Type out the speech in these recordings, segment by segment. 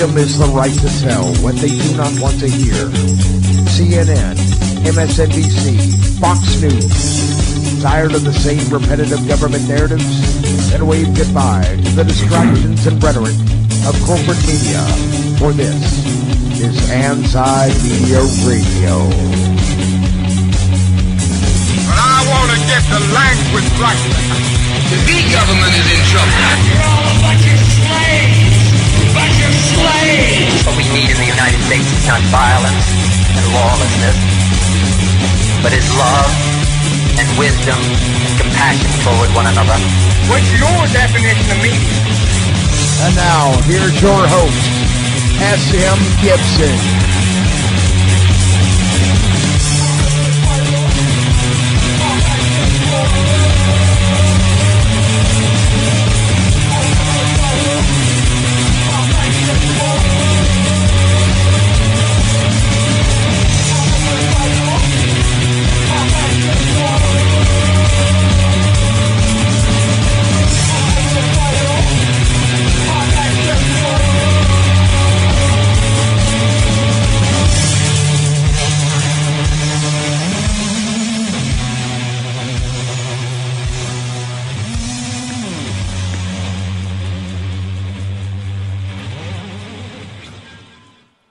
Freedom is the right to tell what they do not want to hear. CNN, MSNBC, Fox News. Tired of the same repetitive government narratives? Then wave goodbye to the distractions and rhetoric of corporate media. For this is Anti-Media Radio. But I want to get the language right. The big government is in trouble. You're all a bunch of slaves! Bunch of slaves! What we need in the United States is not violence and lawlessness, but is love and wisdom and compassion toward one another. What's your definition of media? And now, here's your host, S.M. Gibson.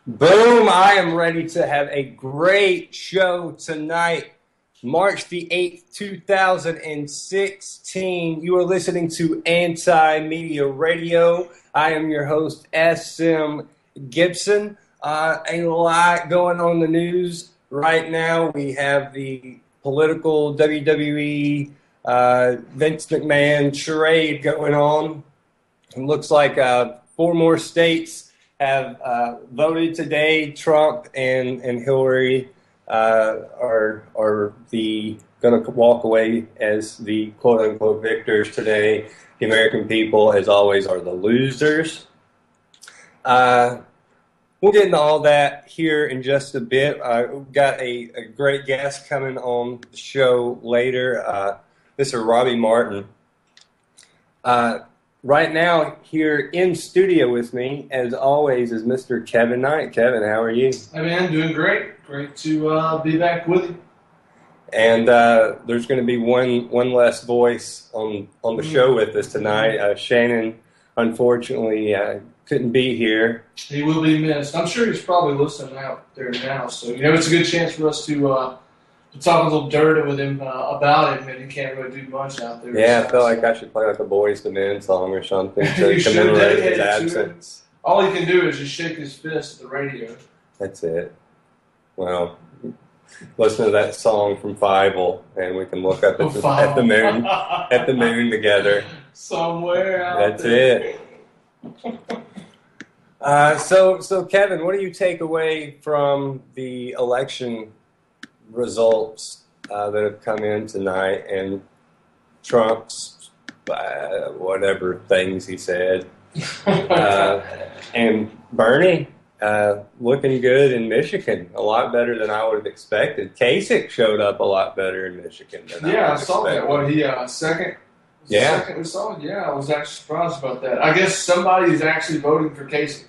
Boom, I am ready to have a great show tonight, March the 8th, 2016. You are listening to Anti-Media Radio. I am your host, S.M. Gibson. A lot going on in the news right now. We have the political WWE Vince McMahon charade going on. It looks like 4 more states have voted today. Trump and Hillary are going to walk away as the quote-unquote victors today. The American people, as always, are the losers. We'll get into all that here in just a bit. We've got a great guest coming on the show later, Mr. Robbie Martin. Right now, here in studio with me, as always, is Mr. Kevin Knight. Kevin, how are you? Hey, man, doing great. Great to be back with you. And there's going to be one less voice on the show with us tonight. Shannon, unfortunately, couldn't be here. He will be missed. I'm sure he's probably listening out there now. So, it's a good chance for us to talk a little dirt with him about him, and he can't really do much out there. Yeah, I feel like I should play like a Boys to Men song or something to commemorate his absence. All he can do is just shake his fist at the radio. That's it. Well, listen to that song from Fievel, and we can look up at the moon together. Somewhere out That's there. it. So Kevin, what do you take away from the election results that have come in tonight and Trump's whatever things he said, and Bernie looking good in Michigan, a lot better than I would have expected. Kasich showed up a lot better in Michigan than I saw that. What, he second? Yeah. Second we saw it? Yeah, I was actually surprised about that. I guess somebody is actually voting for Kasich.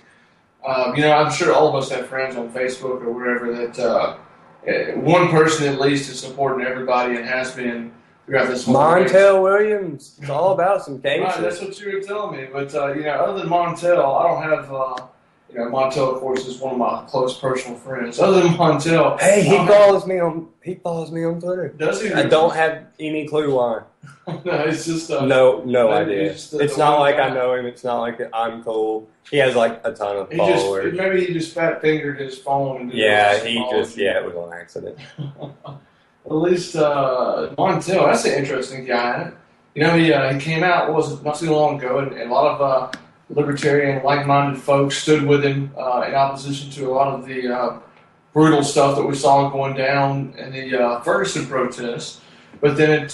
I'm sure all of us have friends on Facebook or wherever that one person at least is supporting everybody and has been throughout this whole race. Montel Williams. It's all about some Kasich. Right, that's what you were telling me. But, other than Montel, I don't have, Montel, of course, is one of my close personal friends. Other than Montel. Hey, he follows me on Twitter. Does he? I don't have any clue why. No, it's just no idea. It's not like I know him. It's not like I'm cool. He has like a ton of followers. Maybe he just fat fingered his phone. And it was an accident. At least Montel, that's an interesting guy. He came out not too long ago, and a lot of libertarian, like-minded folks stood with him in opposition to a lot of the brutal stuff that we saw going down in the Ferguson protests. But then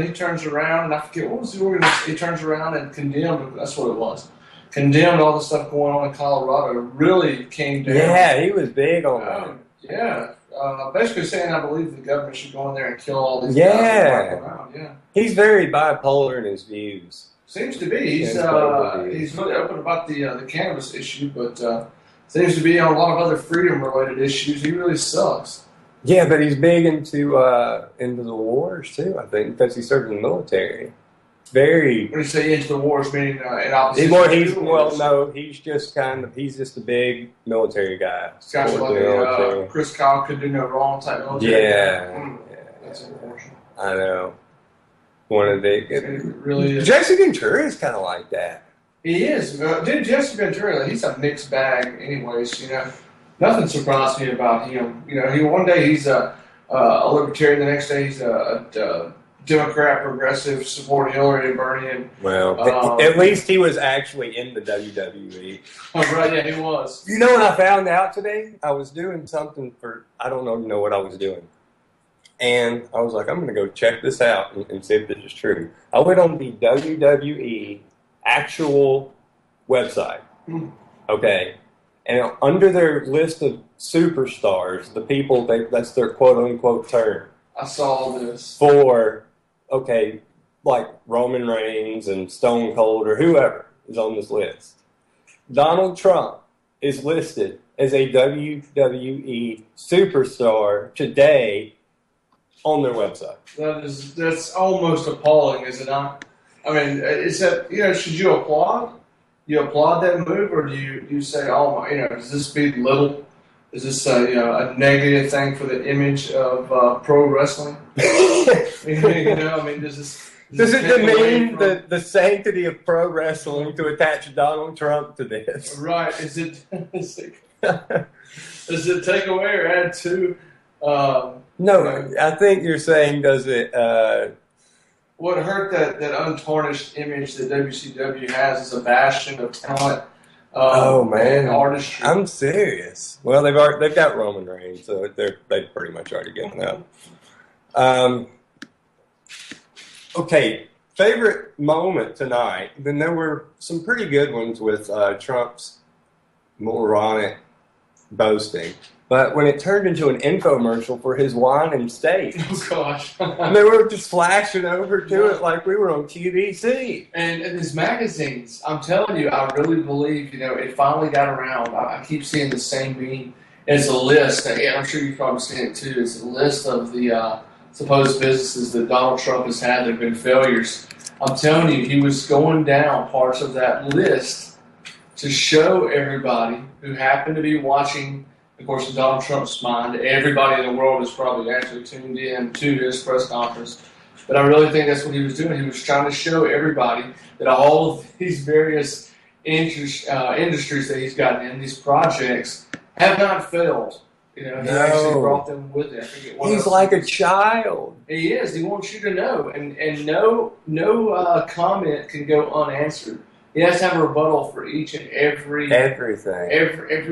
he turns around, and I forget, what was the organization? He turns around and condemned, that's what it was, condemned all the stuff going on in Colorado. Really came down. Yeah, he was big on that. Yeah. Basically saying I believe the government should go in there and kill all these guys that walk around. Yeah. He's very bipolar in his views. Seems to be. He's Probably. he's really open about the cannabis issue, but seems to be on a lot of other freedom-related issues. He really sucks. Yeah, but he's big into the wars too. I think because he served in the military. Very. When you say into the wars, meaning in opposition. He's just he's just a big military guy. It's got like a Chris Kyle could do no wrong type military. Yeah. That's unfortunate. I know. One of the really is. Jesse Ventura is kind of like that. He is. Dude, Jesse Ventura, he's a mixed bag anyways, you know. Nothing surprised me about him. You know, one day he's a libertarian, the next day he's a Democrat, progressive, support Hillary and Bernie. And, well, at least he was actually in the WWE. Oh, right, yeah, he was. You know what I found out today? I was doing something I don't even know what I was doing. And I was like, I'm going to go check this out and see if this is true. I went on the WWE actual website. Okay. And under their list of superstars, the people, that's their quote-unquote term. I saw this. For, like Roman Reigns and Stone Cold or whoever is on this list. Donald Trump is listed as a WWE superstar today on their website. That's almost appalling, is it not? I mean, is that, should you applaud? You applaud that move, or do you say, oh my, does this belittle? Is this a negative thing for the image of pro wrestling? Does it demean the sanctity of pro wrestling to attach Donald Trump to this? Right. Does it take away or add to? No, I think you're saying does it... what hurt that untarnished image that WCW has as a bastion of talent. Man, artistry. I'm serious. Well, they've got Roman Reigns, so they've pretty much already given up. Okay, favorite moment tonight. Then there were some pretty good ones with Trump's moronic boasting. But when it turned into an infomercial for his wine and steak, oh gosh, and they were just flashing over to it like we were on QVC. And his magazines, I'm telling you, I really believe it finally got around. I keep seeing the same meme. It's a list. And I'm sure you've probably seen it too. It's a list of the supposed businesses that Donald Trump has had that have been failures. I'm telling you, he was going down parts of that list to show everybody who happened to be watching. Of course, in Donald Trump's mind, everybody in the world is probably actually tuned in to his press conference. But I really think that's what he was doing. He was trying to show everybody that all of these various industries that he's gotten in, these projects, have not failed. He actually brought them with him. He's like a child. He is. He wants you to know. And no comment can go unanswered. He has to have a rebuttal for each and everything. Every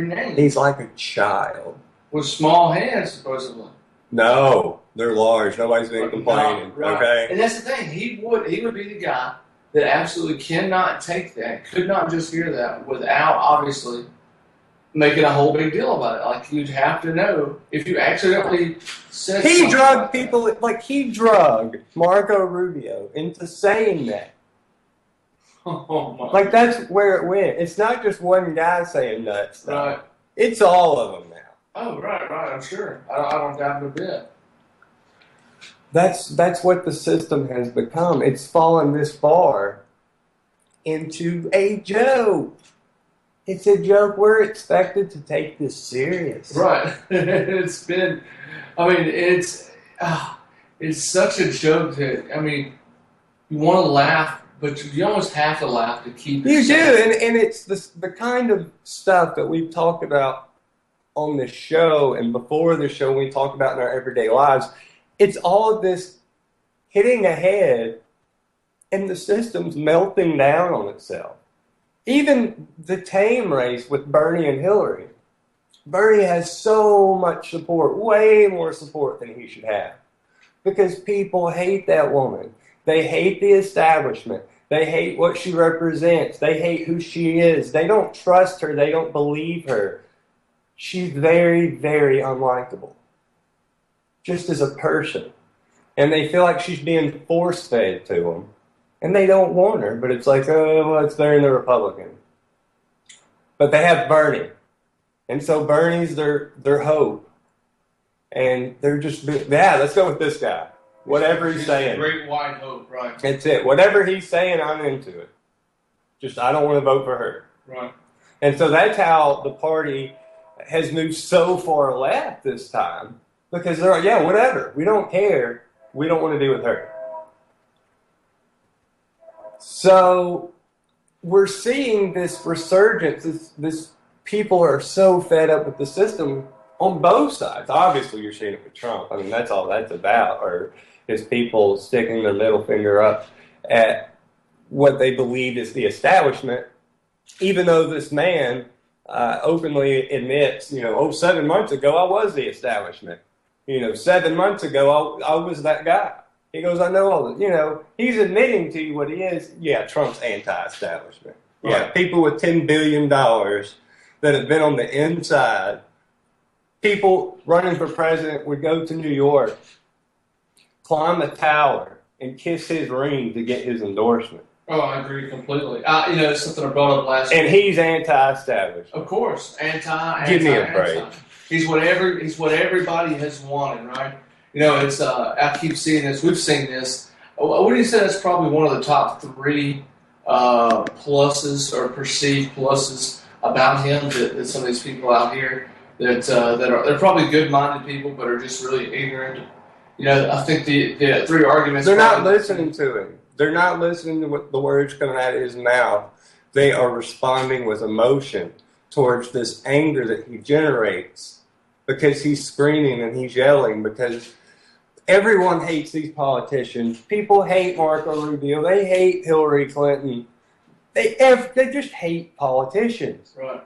name. He's like a child. With small hands, supposedly. No, they're large. Nobody's been complaining. Right. Okay. And that's the thing. He would be the guy that absolutely cannot take that, could not just hear that without obviously making a whole big deal about it. Like you'd have to know if you accidentally said he drugged like people like he drugged Marco Rubio into saying that. Oh my. Like that's where it went. It's not just one guy saying nuts. Right. It's all of them now. Oh, right. I'm sure. I don't doubt it a bit. That's what the system has become. It's fallen this far into a joke. It's a joke. We're expected to take this serious. Right. It's been, it's such a joke that, you want to laugh, but you almost have to laugh to keep it. You do, and it's the kind of stuff that we've talked about on this show and before the show we talk about in our everyday lives. It's all of this hitting ahead and the system's melting down on itself. Even the tame race with Bernie and Hillary. Bernie has so much support, way more support than he should have. Because people hate that woman. They hate the establishment. They hate what she represents. They hate who she is. They don't trust her. They don't believe her. She's very, very unlikable. Just as a person. And they feel like she's being force-fed to them. And they don't want her, but it's like, oh, well, it's they're in the Republican. But they have Bernie. And so Bernie's their hope. And they're just, yeah, let's go with this guy. Whatever he's saying. Great white hope, right. That's it. Whatever he's saying, I'm into it. Just, I don't want to vote for her. Right. And so that's how the party has moved so far left this time. Because they're like, yeah, whatever. We don't care. We don't want to do with her. So we're seeing this resurgence. This people are so fed up with the system on both sides. Obviously, you're seeing it with Trump. I mean, that's all that's about, or is people sticking their middle finger up at what they believe is the establishment, even though this man openly admits, 7 months ago I was the establishment. 7 months ago I was that guy. He goes, I know all this. He's admitting to you what he is. Yeah, Trump's anti-establishment. Right. Yeah, people with $10 billion that have been on the inside. People running for president would go to New York, climb a tower, and kiss his ring to get his endorsement. Oh, I agree completely. It's something I brought up last week. And he's anti-establishment. Of course, anti. Give me a break. He's what everybody has wanted, right? It's I keep seeing this. We've seen this. What do you say? That's probably one of the top 3 pluses or perceived pluses about him. That some of these people out here that are they're probably good-minded people, but are just really ignorant. I think the 3 arguments. They're not listening to him. They're not listening to what the words coming out of his mouth. They are responding with emotion towards this anger that he generates because he's screaming and he's yelling because everyone hates these politicians. People hate Marco Rubio. They hate Hillary Clinton. They just hate politicians. Right.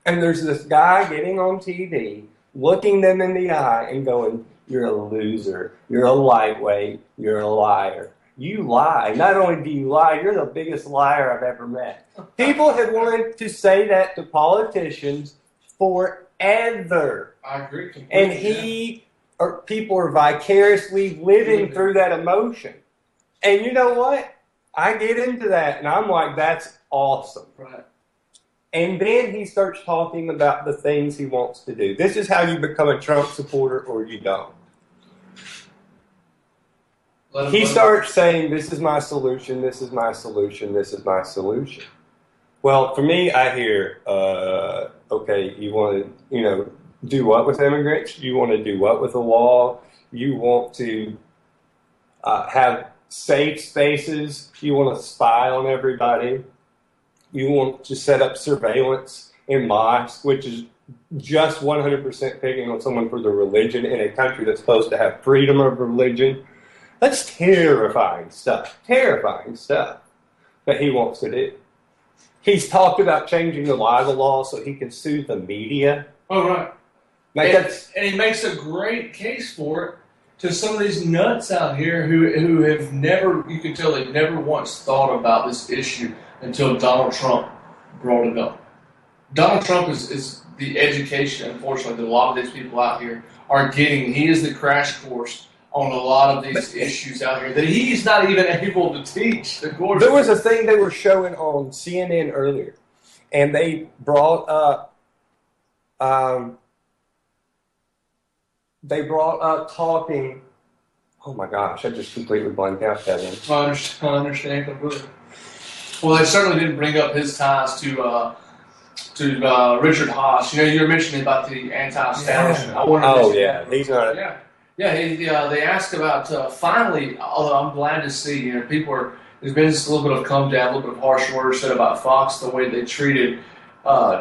And there's this guy getting on TV, looking them in the eye and going, you're a loser. You're a lightweight. You're a liar. You lie. Not only do you lie, you're the biggest liar I've ever met. People have wanted to say that to politicians forever. I agree completely. And people are vicariously living through that emotion. And you know what? I get into that, and I'm like, that's awesome. Right. And then he starts talking about the things he wants to do. This is how you become a Trump supporter or you don't. He starts saying, this is my solution, this is my solution, this is my solution. Well, for me, I hear, okay, you want to, do what with immigrants? You want to do what with the law? You want to have safe spaces? You want to spy on everybody? You want to set up surveillance in mosques, which is just 100% picking on someone for their religion in a country that's supposed to have freedom of religion? That's terrifying stuff that he wants to do. He's talked about changing the libel law so he can sue the media. Oh, right. And he makes a great case for it to some of these nuts out here who have never, you can tell they've never once thought about this issue until Donald Trump brought it up. Donald Trump is the education, unfortunately, that a lot of these people out here are getting. He is the crash course on a lot of these issues out here that he's not even able to teach. There was a thing they were showing on CNN earlier, and they brought up talking. Oh my gosh, I just completely blanked out, Kevin. I understand completely. Well, they certainly didn't bring up his ties to Richard Haas. You were mentioning about the anti-establishment. Yeah. He's not. Yeah. They asked about finally. Although I'm glad to see, there's been just a little bit of come down, a little bit of harsh words said about Fox, the way they treated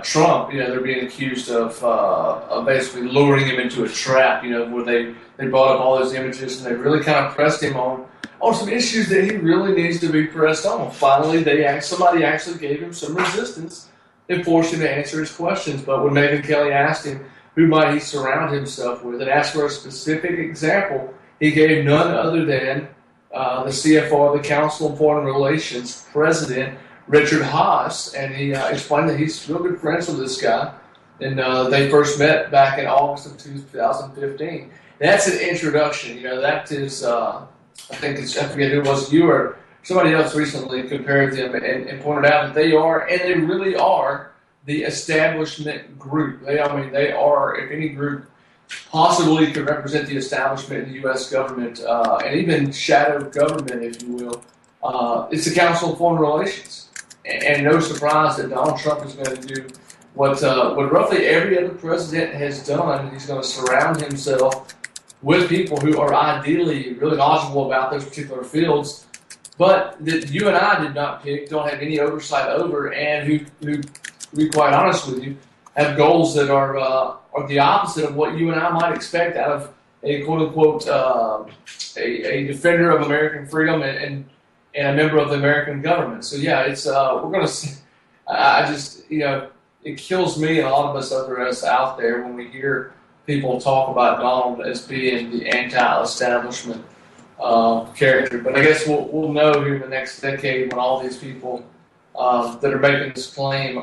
Trump. They're being accused of basically luring him into a trap. Where they brought up all those images and they really kind of pressed him on some issues that he really needs to be pressed on. Finally, somebody actually gave him some resistance and forced him to answer his questions. But when Megyn Kelly asked him who might he surround himself with and asked for a specific example, he gave none other than the CFR, the Council on Foreign Relations president, Richard Haas, and he explained that he's real good friends with this guy, and they first met back in August of 2015. That's an introduction. That is, I forget who it was. You were somebody else recently compared them and pointed out that they are, and they really are, the establishment group. They are, if any group possibly could represent the establishment in the U.S. government, and even shadow government, if you will, it's the Council of Foreign Relations. And no surprise that Donald Trump is going to do what roughly every other president has done. He's going to surround himself with people who are ideally really knowledgeable about those particular fields, but that you and I did not pick, don't have any oversight over, and who, to be quite honest with you, have goals that are the opposite of what you and I might expect out of a quote-unquote a defender of American freedom and a member of the American government. So yeah, it's we're going to see. I just, it kills me and a lot of us out there when we hear people talk about Donald as being the anti-establishment character. But I guess we'll know here in the next decade when all these people that are making this claim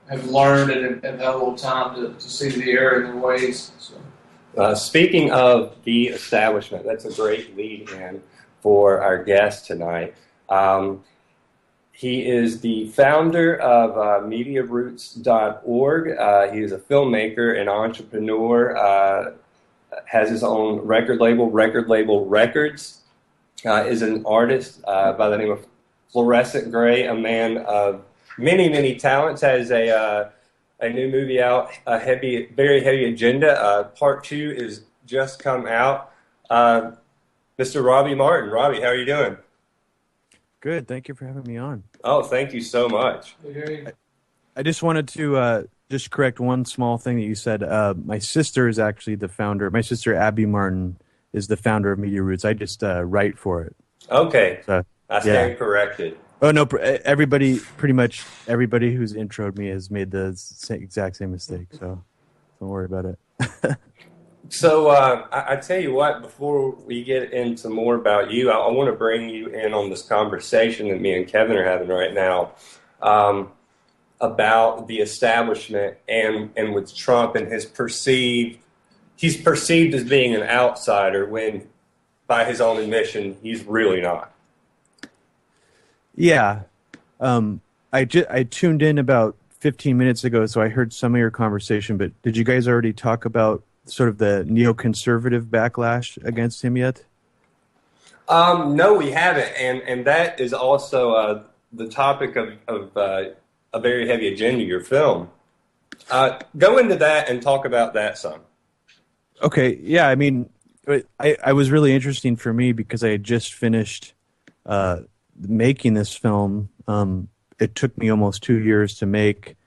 have learned and have had a little time to see the error in their ways. So. Speaking of the establishment, that's a great lead-in for our guest tonight. He is the founder of MediaRoots.org. He is a filmmaker and entrepreneur, has his own record label Records, is an artist by the name of Fluorescent Gray, a man of many, many talents, has a new movie out, a very heavy agenda. Part 2 is just come out. Mr. Robbie Martin. Robbie, how are you doing? Good. Thank you for having me on. Oh, thank you so much. I just wanted to just correct one small thing that you said. My sister is actually the founder. My sister, Abby Martin, is the founder of Media Roots. I just write for it. Okay. So, I stand corrected. Oh, no. Pretty much everybody who's introed me has made the exact same mistake. So don't worry about it. So I tell you what, before we get into more about you, I want to bring you in on this conversation that me and Kevin are having right now about the establishment and with Trump and he's perceived as being an outsider when, by his own admission, he's really not. Yeah. I tuned in about 15 minutes ago, so I heard some of your conversation, but did you guys already talk about sort of the neoconservative backlash against him yet? No, we haven't, and that is also the topic of a very heavy agenda, your film. Go into that and talk about that some. Okay, yeah, I mean, I was really interesting for me because I had just finished making this film. It took me almost 2 years to make.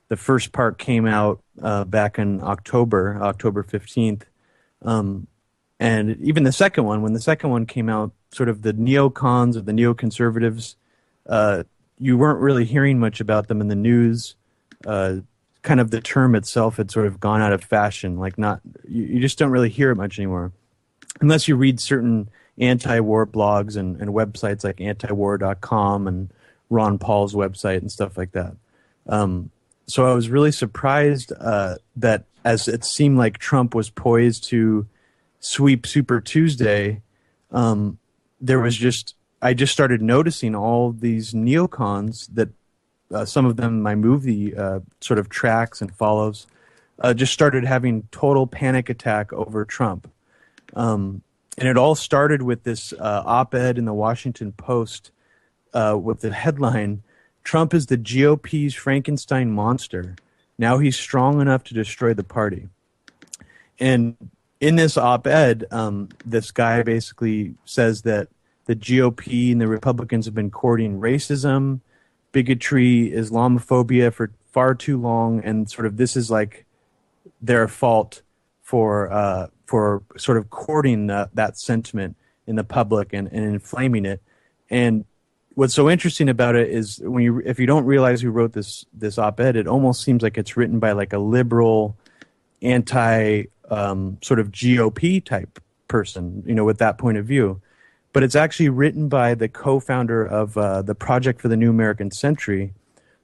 The first part came out back in October 15th. And even the second one, when the second one came out, sort of the neocons or the neoconservatives, you weren't really hearing much about them in the news. Kind of the term itself had sort of gone out of fashion. You just don't really hear it much anymore. Unless you read certain anti-war blogs and websites like antiwar.com and Ron Paul's website and stuff like that. So I was really surprised that as it seemed like Trump was poised to sweep Super Tuesday, I just started noticing all these neocons that some of them my movie sort of tracks and follows, just started having total panic attack over Trump. And it all started with this op-ed in the Washington Post with the headline, "Trump is the GOP's Frankenstein monster. Now he's strong enough to destroy the party." And in this op-ed, this guy basically says that the GOP and the Republicans have been courting racism, bigotry, Islamophobia for far too long, and sort of this is like their fault for sort of courting that sentiment in the public and inflaming it. And what's so interesting about it is if you don't realize who wrote this op-ed, it almost seems like it's written by like a liberal, anti sort of GOP type person, with that point of view. But it's actually written by the co-founder of the Project for the New American Century,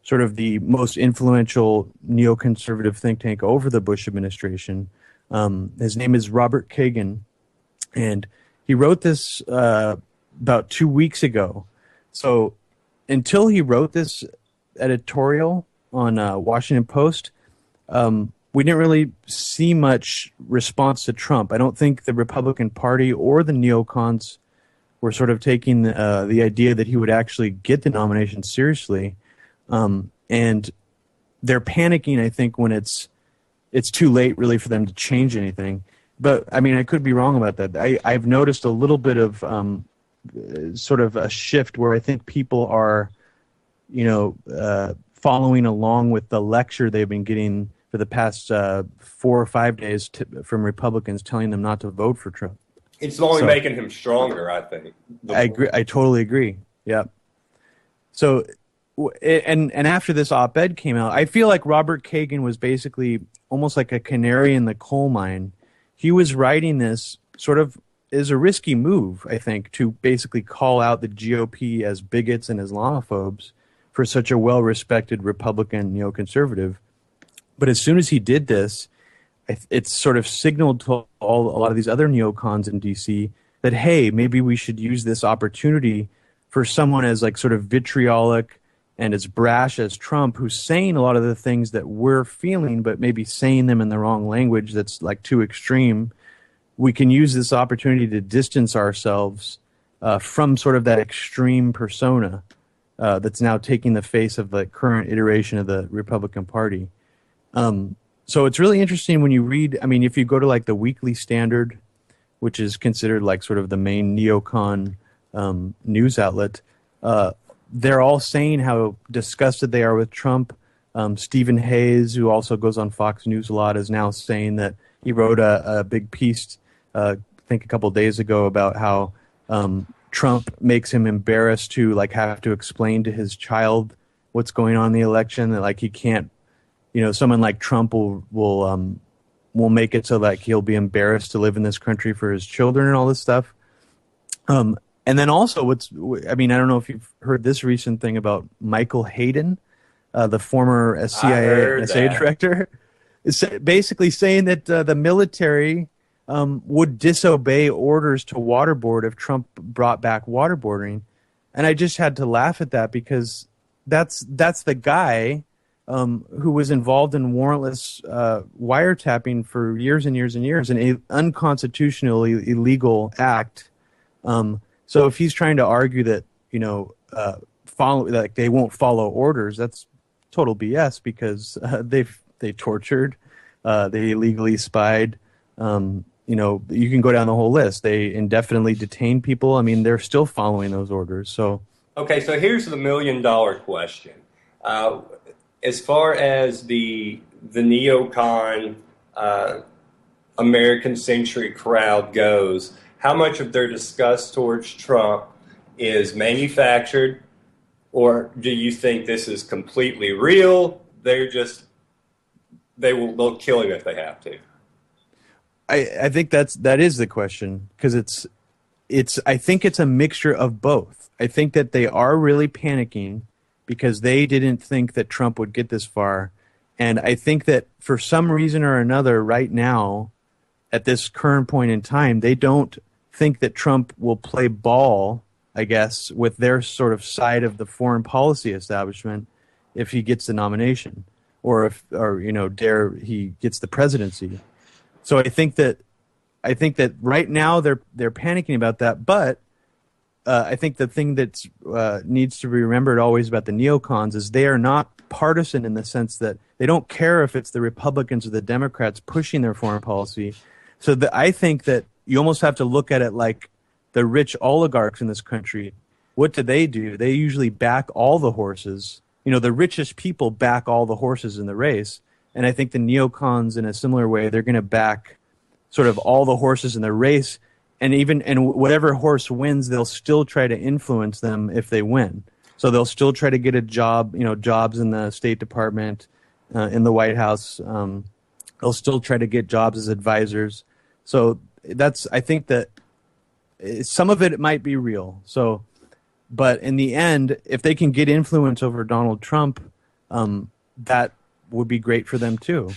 sort of the most influential neoconservative think tank over the Bush administration. His name is Robert Kagan, and he wrote this about 2 weeks ago. So until he wrote this editorial on Washington Post, we didn't really see much response to Trump. I don't think the Republican Party or the neocons were sort of taking the idea that he would actually get the nomination seriously. And they're panicking, I think, when it's too late really for them to change anything. But I mean, I could be wrong about that. I've noticed a little bit of sort of a shift where I think people are, following along with the lecture they've been getting for the past 4 or 5 days from Republicans telling them not to vote for Trump. It's only making him stronger, I think. I agree. I totally agree. Yeah. So, and after this op-ed came out, I feel like Robert Kagan was basically almost like a canary in the coal mine. He was writing this sort of as a risky move, I think, to basically call out the GOP as bigots and Islamophobes for such a well-respected Republican neoconservative. But as soon as he did this, it's sort of signaled to a lot of these other neocons in D.C. that, hey, maybe we should use this opportunity for someone as like sort of vitriolic and as brash as Trump, who's saying a lot of the things that we're feeling, but maybe saying them in the wrong language that's like too extreme. We can use this opportunity to distance ourselves from sort of that extreme persona that's now taking the face of the current iteration of the Republican Party. So it's really interesting when you read, I mean, if you go to like the Weekly Standard, which is considered like sort of the main neocon news outlet, they're all saying how disgusted they are with Trump. Stephen Hayes, who also goes on Fox News a lot, is now saying that he wrote a big piece, I think a couple of days ago, about how Trump makes him embarrassed to like have to explain to his child what's going on in the election, that like he can't, someone like Trump will make it so like he'll be embarrassed to live in this country for his children and all this stuff. And then also I don't know if you've heard this recent thing about Michael Hayden, the former CIA NSA director, is basically saying that the military would disobey orders to waterboard if Trump brought back waterboarding. And I just had to laugh at that because that's the guy who was involved in warrantless wiretapping for years and years and years, an unconstitutional, illegal act. So if he's trying to argue that they won't follow orders, that's total BS because they tortured, they illegally spied. You can go down the whole list. They indefinitely detain people. I mean, they're still following those orders. So okay, so here's the $1 million question. As far as the neocon American century crowd goes, how much of their disgust towards Trump is manufactured, or do you think this is completely real? They'll kill him if they have to. I think that is the question, because I think it's a mixture of both. I think that they are really panicking because they didn't think that Trump would get this far. And I think that for some reason or another right now, at this current point in time, they don't think that Trump will play ball, I guess, with their sort of side of the foreign policy establishment if he gets the nomination or dare he gets the presidency. So I think that right now they're panicking about that, but I think the thing that needs to be remembered always about the neocons is they are not partisan in the sense that they don't care if it's the Republicans or the Democrats pushing their foreign policy. So I think that you almost have to look at it like the rich oligarchs in this country. What do? They usually back all the horses. The richest people back all the horses in the race. And I think the neocons, in a similar way, they're going to back sort of all the horses in the race. And whatever horse wins, they'll still try to influence them if they win. So they'll still try to get a job, jobs in the State Department, in the White House. They'll still try to get jobs as advisors. So I think that some of it might be real. So, but in the end, if they can get influence over Donald Trump, that would be great for them too.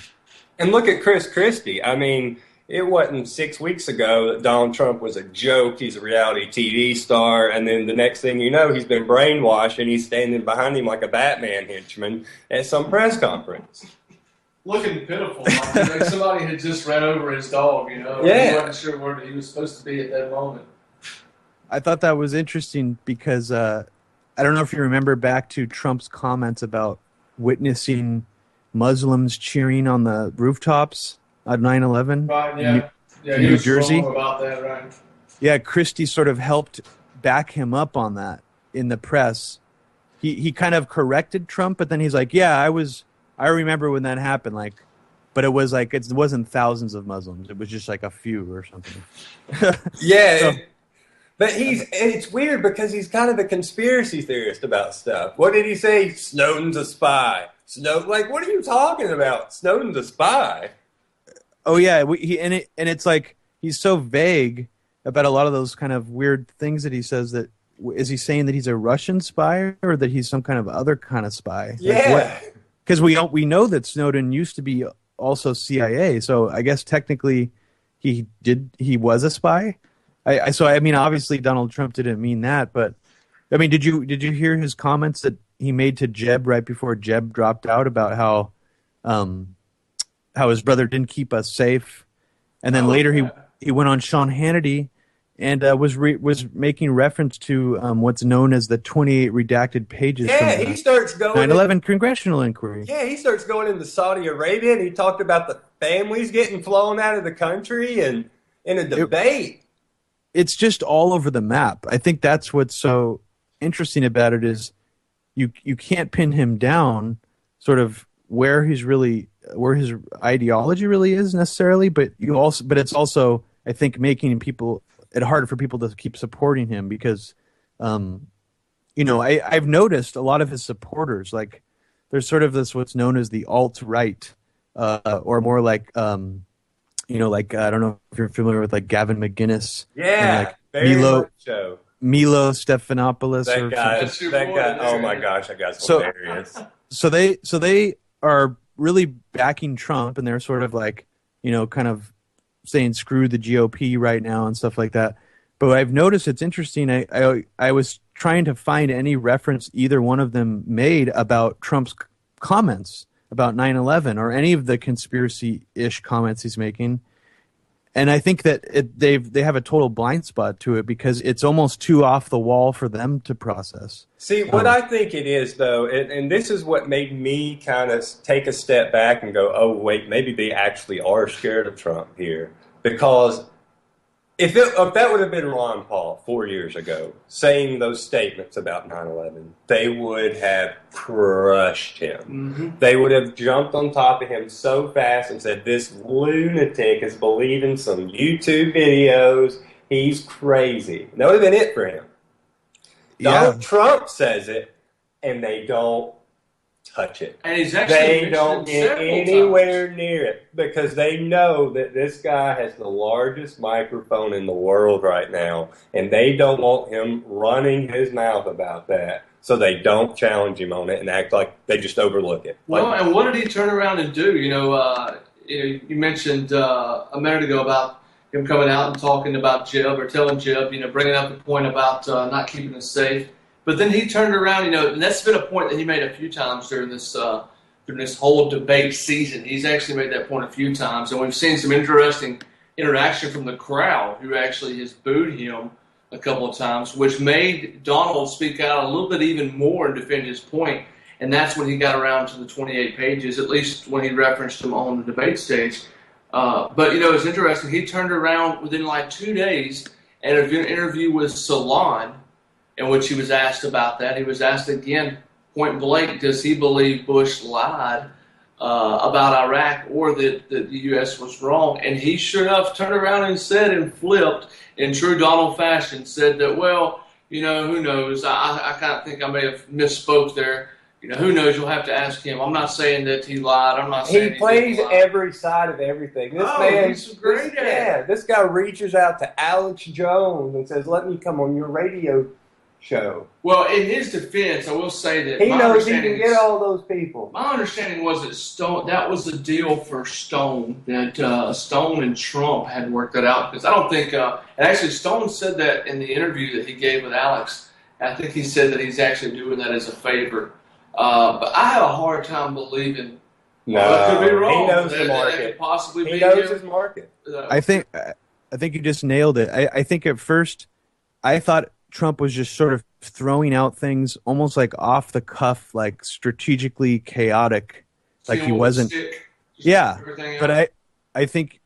And look at Chris Christie. I mean, it wasn't 6 weeks ago that Donald Trump was a joke. He's a reality TV star. And then the next thing you know, he's been brainwashed and he's standing behind him like a Batman henchman at some press conference. Looking pitiful. Like somebody had just ran over his dog, you know. Yeah. He wasn't sure where he was supposed to be at that moment. I thought that was interesting because I don't know if you remember back to Trump's comments about witnessing Muslims cheering on the rooftops at 9/11 Right, yeah. in He New was Jersey. wrong about that, right? Yeah, Christie sort of helped back him up on that in the press. He kind of corrected Trump, but then he's like, "Yeah, I remember when that happened." Like, but it was like it wasn't thousands of Muslims; it was just like a few or something. Yeah. So- But it's weird because he's kind of a conspiracy theorist about stuff. What did he say? Snowden's a spy. Like, what are you talking about? Snowden's a spy. Oh yeah, it's like he's so vague about a lot of those kind of weird things that he says. That is he saying that he's a Russian spy or that he's some kind of other kind of spy? Yeah. Because we know that Snowden used to be also CIA, so I guess technically he was a spy. I mean, obviously Donald Trump didn't mean that, but I mean, did you hear his comments that he made to Jeb right before Jeb dropped out about how his brother didn't keep us safe, and then later he went on Sean Hannity and was making reference to what's known as the 28 redacted pages. Yeah, from he starts going 9/11 congressional inquiry. Yeah, he starts going into Saudi Arabia, and he talked about the families getting flown out of the country, and in a debate. It's just all over the map. I think that's what's so interesting about it is you can't pin him down sort of where his ideology really is necessarily, but it's also I think making it harder for people to keep supporting him because I've noticed a lot of his supporters, like there's sort of this what's known as the alt-right or more like I don't know if you're familiar with like Gavin McGinnis. Yeah, like very much so. Milo Stephanopoulos. That guy. Oh my gosh, that guy's hilarious. So they are really backing Trump, and they're sort of like, kind of saying screw the GOP right now and stuff like that. But I've noticed it's interesting. I was trying to find any reference either one of them made about Trump's comments about 9/11 or any of the conspiracy-ish comments he's making. And I think that they have a total blind spot to it because it's almost too off the wall for them to process. See, what I think it is, though, and this is what made me kind of take a step back and go, oh, wait, maybe they actually are scared of Trump here. Because if that would have been Ron Paul 4 years ago saying those statements about 9/11, they would have crushed him. Mm-hmm. They would have jumped on top of him so fast and said, this lunatic is believing some YouTube videos. He's crazy. And that would have been it for him. Donald Trump says it, and they don't touch it. And he's actually they don't get anywhere near it because they know that this guy has the largest microphone in the world right now, and they don't want him running his mouth about that, so they don't challenge him on it and act like they just overlook it. Well, and what did he turn around and do? You mentioned a minute ago about him coming out and talking about Jeb or telling Jeb, bringing up the point about not keeping us safe. But then he turned around, and that's been a point that he made a few times during this whole debate season. He's actually made that point a few times, and we've seen some interesting interaction from the crowd who actually has booed him a couple of times, which made Donald speak out a little bit even more and defend his point. And that's when he got around to the 28 pages, at least when he referenced him on the debate stage. But it's interesting. He turned around within like 2 days and an interview with Salon, in which he was asked about that. He was asked again, point blank, does he believe Bush lied about Iraq or that the U.S. was wrong? And he sure enough turned around and said and flipped in true Donald fashion, said that, well, who knows? I kind of think I may have misspoke there. Who knows? You'll have to ask him. I'm not saying that he lied. I'm not saying he plays every side of everything. He's great at it. This guy reaches out to Alex Jones and says, let me come on your radio show. Well, in his defense, I will say that He my knows he understanding can get all those people. My understanding was that was the deal for Stone, that Stone and Trump had worked that out, because I don't think and actually Stone said that in the interview that he gave with Alex. I think he said that he's actually doing that as a favor. But I have a hard time believing. No, I could be wrong. he knows the That market. could possibly He be knows him. his market. I think you just nailed it. I think at first I thought Trump was just sort of throwing out things almost like off the cuff, like strategically chaotic, like he wasn't. Yeah, but I think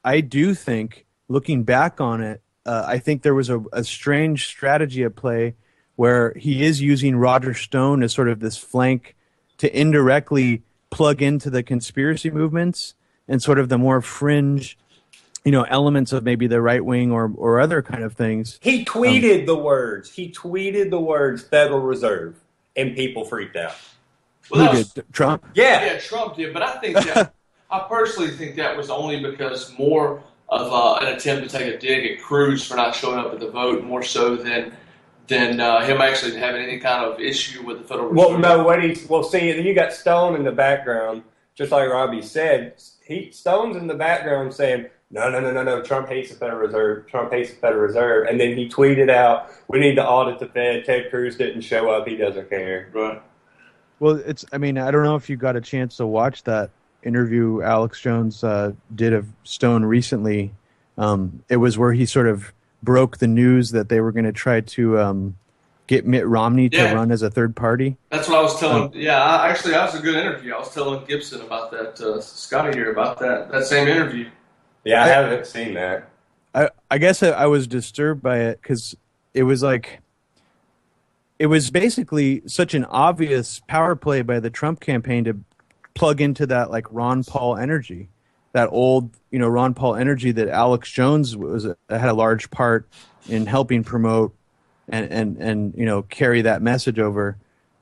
I do think looking back on it, I think there was a strange strategy at play where he is using Roger Stone as sort of this flank to indirectly plug into the conspiracy movements and sort of the more fringe, elements of maybe the right wing or other kind of things. He tweeted the words. He tweeted the words Federal Reserve, and people freaked out. Well, Who did? Trump? Yeah, Trump did, but I think that I personally think that was only because more of an attempt to take a dig at Cruz for not showing up at the vote, more so than him actually having any kind of issue with the Federal Reserve. Well, no, see, you got Stone in the background, just like Robbie said. Stone's in the background saying, no, Trump hates the Federal Reserve. Trump hates the Federal Reserve. And then he tweeted out, we need to audit the Fed. Ted Cruz didn't show up. He doesn't care. Right. Well, I don't know if you got a chance to watch that interview Alex Jones did of Stone recently. It was where he sort of broke the news that they were going to try to get Mitt Romney to run as a third party. That's what I was telling. That was a good interview. I was telling Gibson about that, Scotty here, about that same interview. Yeah, I haven't seen that. I guess I was disturbed by it because it was basically such an obvious power play by the Trump campaign to plug into that like Ron Paul energy, that old, Ron Paul energy that Alex Jones had a large part in helping promote and carry that message over.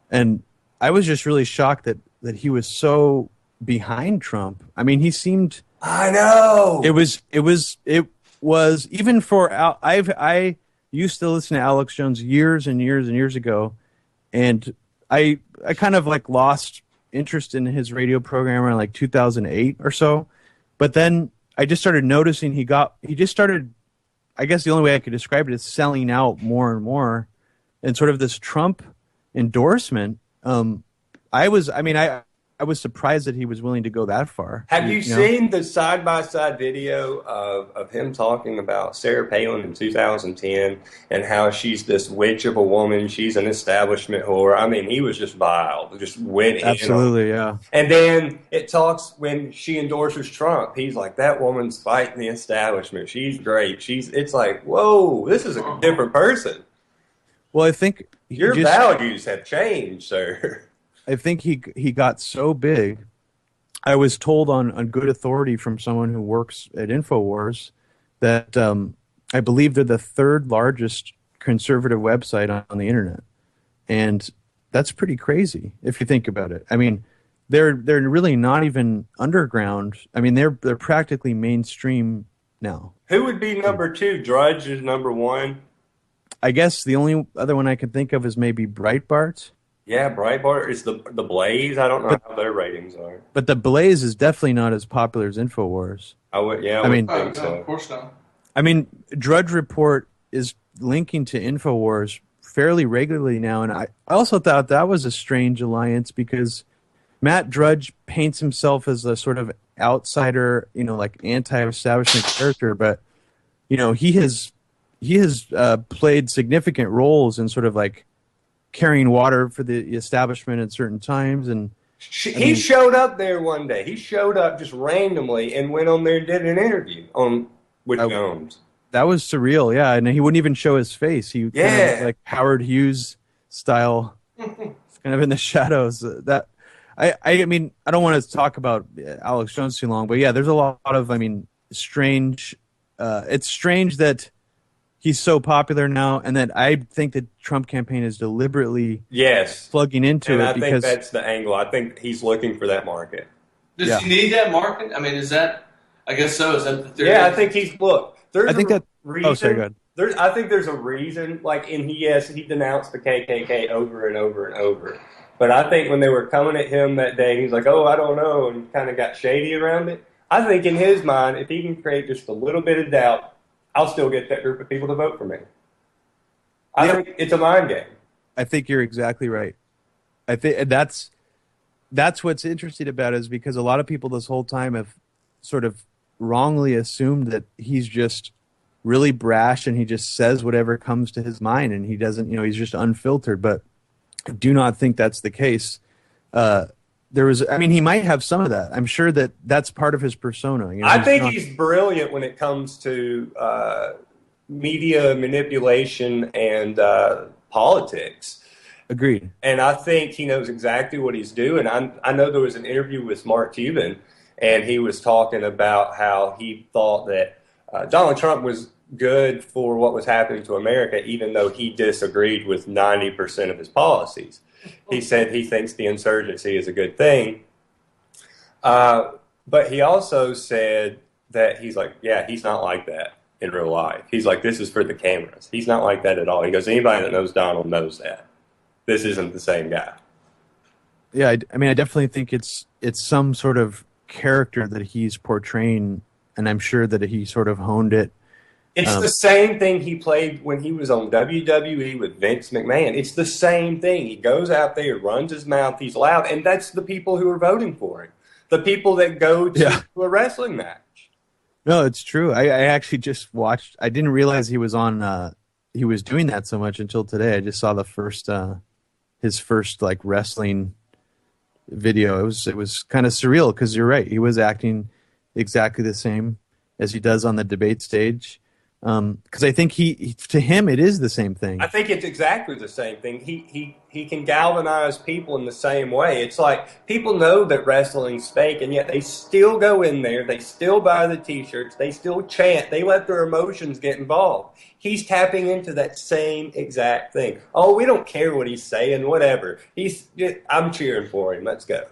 And I was just really shocked that he was so behind Trump. I mean, he seemed. I know. It was even for I used to listen to Alex Jones years and years and years ago, and I kind of like lost interest in his radio program around like 2008 or so. But then I just started noticing he just started, I guess the only way I could describe it is selling out more and more, and sort of this Trump endorsement. I was surprised that he was willing to go that far. Have you seen the side-by-side video of him talking about Sarah Palin in 2010 and how she's this witch of a woman, she's an establishment whore? I mean, he was just vile, just went in. Absolutely, yeah. And then it talks when she endorses Trump. He's like, that woman's fighting the establishment. She's great. It's like, whoa, this is a different person. Well, I think your values have changed, sir. I think he got so big. I was told on good authority from someone who works at InfoWars that I believe they're the third largest conservative website on the internet, and that's pretty crazy if you think about it. I mean, they're really not even underground. I mean, they're practically mainstream now. Who would be number two? Drudge is number one. I guess the only other one I can think of is maybe Breitbart. Yeah, Breitbart is the Blaze. I don't know how their ratings are. But the Blaze is definitely not as popular as InfoWars. I think so. Of course not. I mean, Drudge Report is linking to InfoWars fairly regularly now, and I also thought that was a strange alliance because Matt Drudge paints himself as a sort of outsider, like anti-establishment character, but he has played significant roles in sort of like carrying water for the establishment at certain times, and he showed up there one day. He showed up just randomly and went on there and did an interview with Jones. That was surreal, yeah. And he wouldn't even show his face. He kind of like Howard Hughes style, kind of in the shadows. That I mean, I don't want to talk about Alex Jones too long, but yeah, there's a lot of strange. It's strange that he's so popular now, and that I think the Trump campaign is deliberately plugging into it. I think that's the angle. I think he's looking for that market. Does he need that market? I mean, I guess so. Is that the theory? Yeah, I think he's, look, there's I think that, reason. oh, sorry, go ahead. I think there's a reason. Like, and he denounced the KKK over and over and over. But I think when they were coming at him that day, he's like, "Oh, I don't know," and kind of got shady around it. I think in his mind, if he can create just a little bit of doubt, I'll still get that group of people to vote for me. I think it's a mind game. I think you're exactly right. I think that's what's interesting about it, is because a lot of people this whole time have sort of wrongly assumed that he's just really brash and he just says whatever comes to his mind and he doesn't, he's just unfiltered. But I do not think that's the case. He might have some of that. I'm sure that's part of his persona. I think he's brilliant when it comes to media manipulation and politics. Agreed. And I think he knows exactly what he's doing. I know there was an interview with Mark Cuban, and he was talking about how he thought that Donald Trump was good for what was happening to America, even though he disagreed with 90% of his policies. He said he thinks the insurgency is a good thing. But he also said that he's not like that in real life. He's like, this is for the cameras. He's not like that at all. He goes, anybody that knows Donald knows that. This isn't the same guy. Yeah, I definitely think it's some sort of character that he's portraying, and I'm sure that he sort of honed it. It's the same thing he played when he was on WWE with Vince McMahon. It's the same thing. He goes out there, runs his mouth, he's loud, and that's the people who are voting for him. The people that go to a wrestling match. No, it's true. I actually just watched. I didn't realize he was on. He was doing that so much until today. I just saw the first, his first like wrestling video. It was kind of surreal because you're right. He was acting exactly the same as he does on the debate stage. Because I think to him it is the same thing. I think it's exactly the same thing. He can galvanize people in the same way. It's like people know that wrestling's fake, and yet they still go in there. They still buy the T-shirts. They still chant. They let their emotions get involved. He's tapping into that same exact thing. Oh, we don't care what he's saying. Whatever. I'm cheering for him. Let's go.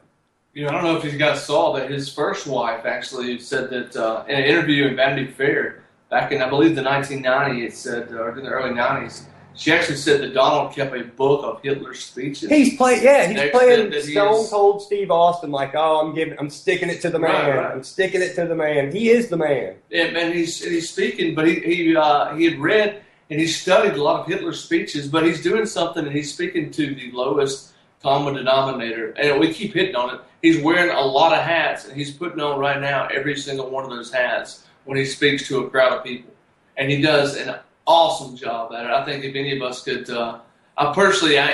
I don't know if you guys saw that his first wife actually said that in an interview in Vanity Fair. Back in, I believe, the 1990s, it said, or in the early 90s, she actually said that Donald kept a book of Hitler's speeches. He's playing Stone Cold Steve Austin, like, oh, I'm sticking it to the man. Right. I'm sticking it to the man. He is the man. Yeah, and he's speaking, but he had read and he studied a lot of Hitler's speeches, but he's doing something and he's speaking to the lowest common denominator. And we keep hitting on it. He's wearing a lot of hats, and he's putting on right now every single one of those hats when he speaks to a crowd of people. And he does an awesome job at it. I think if any of us could, I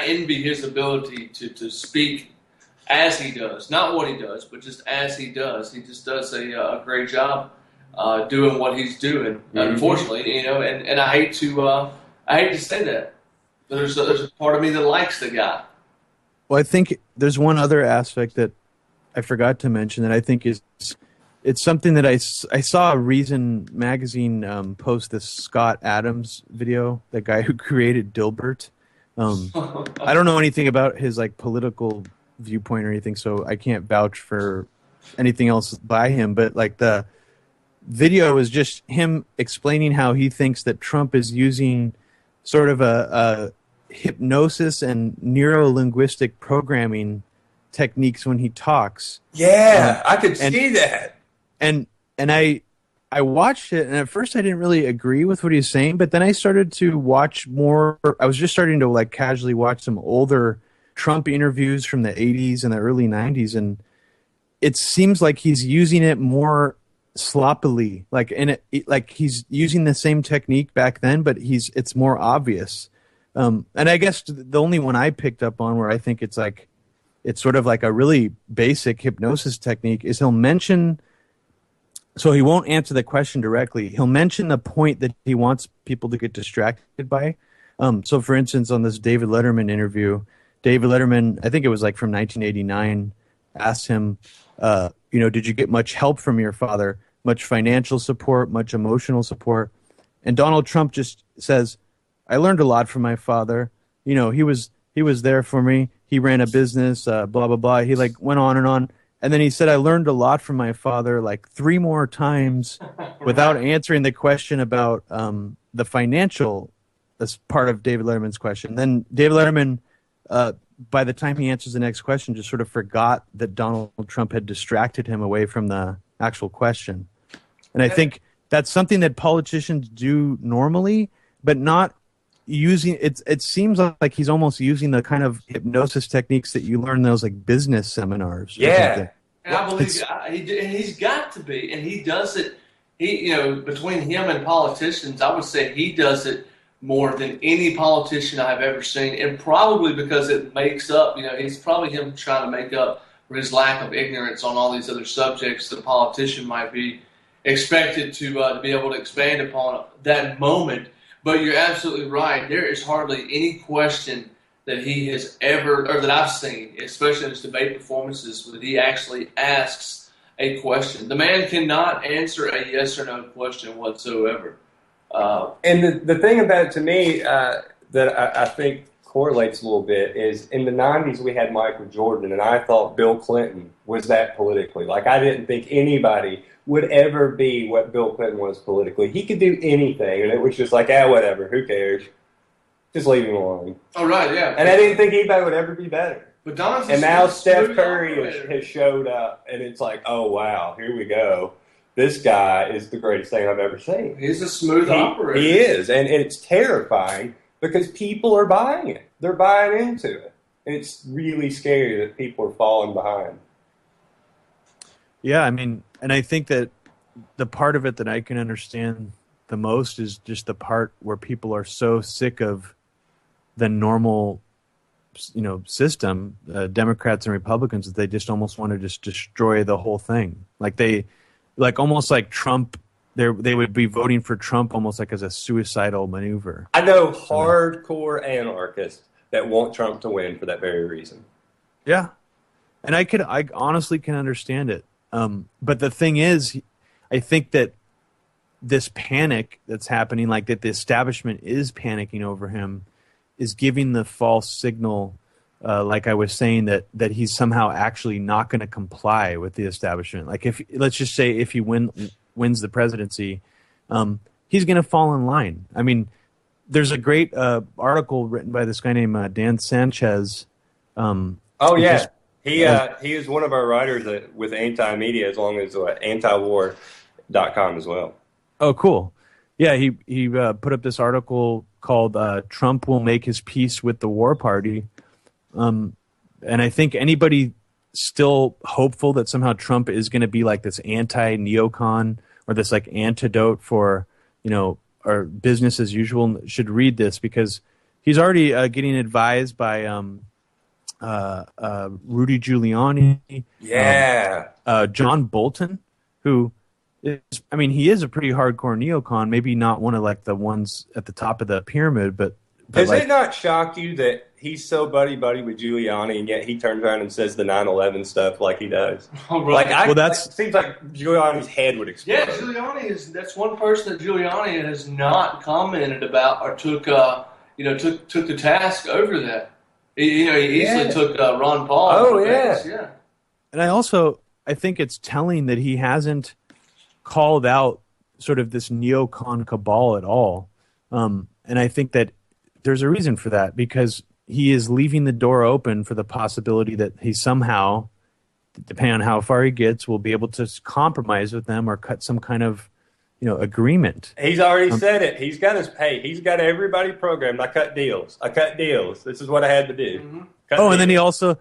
envy his ability to speak as he does. Not what he does, but just as he does. He just does a great job doing what he's doing, unfortunately, and I hate to say that. There's a part of me that likes the guy. Well, I think there's one other aspect that I forgot to mention that I think it's something that I saw a Reason magazine post this Scott Adams video, the guy who created Dilbert. I don't know anything about his like political viewpoint or anything, so I can't vouch for anything else by him. But like the video is just him explaining how he thinks that Trump is using sort of a hypnosis and neuro-linguistic programming techniques when he talks. Yeah, I could see that. And I watched it, and at first I didn't really agree with what he was saying, but then I started to watch more. I was just starting to like casually watch some older Trump interviews from the 80s and the early 90s, and it seems like he's using it more sloppily. Like he's using the same technique back then, but it's more obvious. And I guess the only one I picked up on where I think it's sort of like a really basic hypnosis technique is he'll mention. So he won't answer the question directly. He'll mention the point that he wants people to get distracted by. So, for instance, on this David Letterman interview, David Letterman, I think it was like from 1989, asked him, did you get much help from your father? Much financial support, much emotional support? And Donald Trump just says, I learned a lot from my father. He was there for me. He ran a business, blah, blah, blah. He like went on and on. And then he said, I learned a lot from my father like 3 more times without answering the question about the financial as part of David Letterman's question. Then David Letterman, by the time he answers the next question, just sort of forgot that Donald Trump had distracted him away from the actual question. And I think that's something that politicians do normally, but not using it. It seems like he's almost using the kind of hypnosis techniques that you learn in those like business seminars. Yeah. And I believe he's got to be, and he does it. Between him and politicians, I would say he does it more than any politician I've ever seen, and probably because it makes up. It's probably him trying to make up for his lack of ignorance on all these other subjects that a politician might be expected to be able to expand upon that moment. But you're absolutely right. There is hardly any question that he has ever, or that I've seen, especially in his debate performances, that he actually asks a question. The man cannot answer a yes or no question whatsoever. And the thing about it to me that I think correlates a little bit is in the 90s we had Michael Jordan, and I thought Bill Clinton was that politically. Like, I didn't think anybody would ever be what Bill Clinton was politically. He could do anything, and it was just like, whatever, who cares? Just leave him alone. Oh, right, yeah. And I didn't think anybody would ever be better. But Don's and now Steph Curry has showed up, and it's like, oh, wow, here we go. This guy is the greatest thing I've ever seen. He's a smooth operator. He is, and it's terrifying because people are buying it. They're buying into it. And it's really scary that people are falling behind. Yeah, I mean, and I think that the part of it that I can understand the most is just the part where people are so sick of the normal, system, Democrats and Republicans, that they just almost want to just destroy the whole thing. Almost like Trump, they would be voting for Trump almost like as a suicidal maneuver. I know hardcore anarchists that want Trump to win for that very reason. Yeah, and I honestly can understand it. But the thing is, I think that this panic that's happening, like that the establishment is panicking over him, is giving the false signal, like I was saying, that he's somehow actually not going to comply with the establishment. Like, let's just say if he wins the presidency, he's going to fall in line. I mean, there's a great article written by this guy named Dan Sanchez. He is one of our writers with Anti-Media, as long as antiwar.com as well. Oh, cool. Yeah, he put up this article called Trump Will Make His Peace with the War Party. And I think anybody still hopeful that somehow Trump is going to be like this anti-neocon or this like antidote for, our business as usual should read this, because he's already getting advised by Rudy Giuliani. Yeah. John Bolton, who he is a pretty hardcore neocon, maybe not one of like the ones at the top of the pyramid, but does it not shock you that he's so buddy-buddy with Giuliani, and yet he turns around and says the 9/11 stuff like he does? Oh, right. It seems like Giuliani's head would explode. Yeah, that's one person that Giuliani has not commented about or took the task over that. He easily took Ron Paul. Oh, yeah. And I think it's telling that he hasn't called out sort of this neocon cabal at all. And I think that there's a reason for that, because he is leaving the door open for the possibility that he somehow, depending on how far he gets, will be able to compromise with them or cut some kind of, agreement. He's already said it. He's got he's got everybody programmed. I cut deals. This is what I had to do. Mm-hmm. And then he also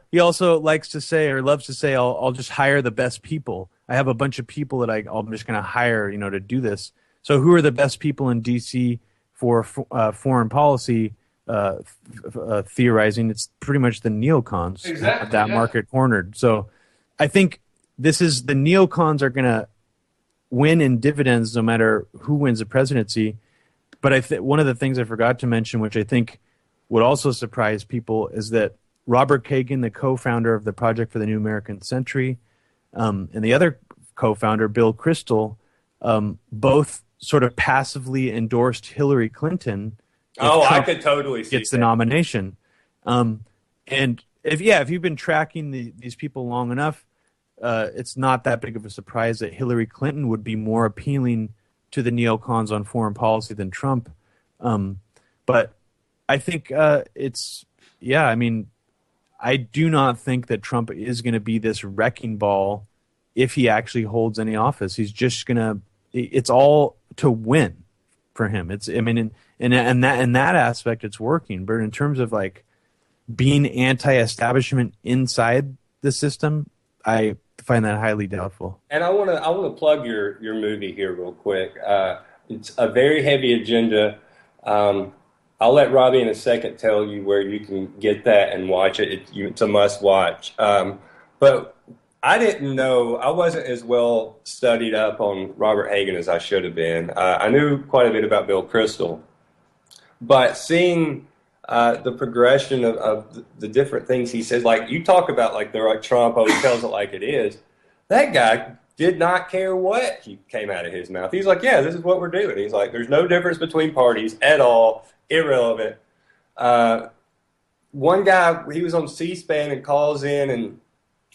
likes to say, or loves to say, I'll just hire the best people. I have a bunch of people that I'm just going to hire, to do this. So who are the best people in D.C. for foreign policy theorizing? It's pretty much the neocons. Exactly, that market cornered. So I think the neocons are going to win in dividends no matter who wins the presidency. But one of the things I forgot to mention, which I think would also surprise people, is that Robert Kagan, the co-founder of the Project for the New American Century, and the other co-founder, Bill Kristol, both sort of passively endorsed Hillary Clinton. I could totally see gets the nomination. And if you've been tracking these people long enough, it's not that big of a surprise that Hillary Clinton would be more appealing to the neocons on foreign policy than Trump. But I think I mean, I do not think that Trump is going to be this wrecking ball if he actually holds any office. He's just going to, it's all to win for him. In that aspect, it's working. But in terms of like being anti-establishment inside the system, I find that highly doubtful. And I want to plug your movie here real quick. It's a very heavy agenda. I'll let Robbie in a second tell you where you can get that and watch it. It's a must watch. But I didn't know, I wasn't as well studied up on Robert Hagen as I should have been. I knew quite a bit about Bill Kristol, but seeing the progression of the different things he says, like you talk about, like they're like Trump, he tells it like it is. That guy did not care what came out of his mouth. He's like, yeah, this is what we're doing. He's like, there's no difference between parties at all, irrelevant. One guy, he was on C-SPAN and calls in